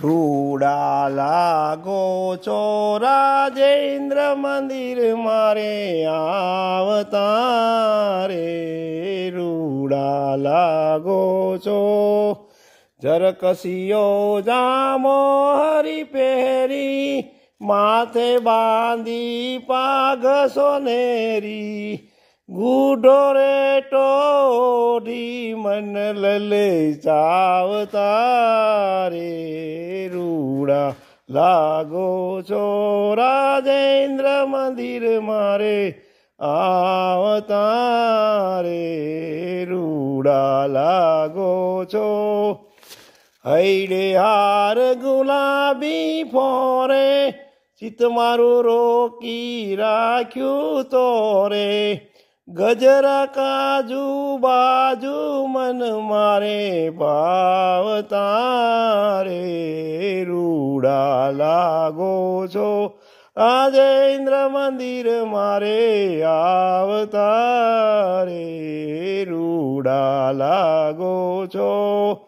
રૂડા લાગો છો રાજેન્દ્ર મંદિર મારે આવતા રે રૂડા લાગો છો જરકસીયો જામો હરી પહેરી માથે બાંધી પાઘ સોનેરી ગુડો રે ટોઢી મન લલે ચાવતા રે રૂડા લાગો છો રાજેન્દ્ર મંદિર મારે આવતા રે રૂડા લાગો છો હૈડે હાર ગુલાબી ફોરે ચિત મારું રોકી રાખ્યું તો રે ગજરા કાજુ બાજુ મન મારે ભાવતા રે રૂડા લાગો છો રાજેન્દ્ર મંદિર મારે આવતા રે રૂડા લાગો છો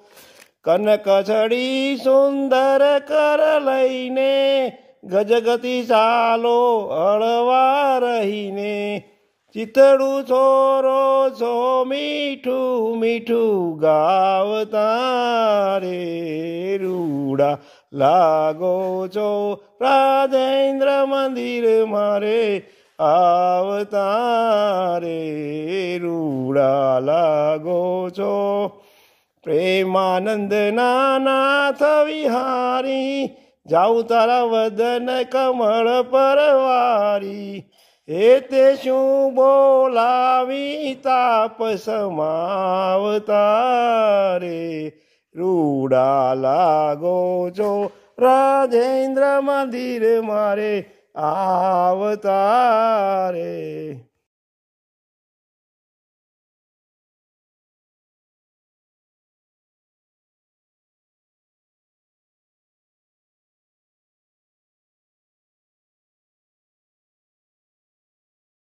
કનક છડી સુંદર કર લઈને ગજગતી ચાલો હળવા રહીને ચિતડું છોરો છો મીઠું મીઠું ગાવતા રે રૂડા લાગો છો રાજેન્દ્ર મંદિર મારે આવતા રે રૂડા લાગો છો પ્રેમાનંદ નાથ વિહારી જાઉં તારા વદન કમળ પરવારી એ તે શું બોલાવી તાપ સમાવતા રે રૂડા લાગો છો રાજેન્દ્ર મંદિર મારે આવતા રે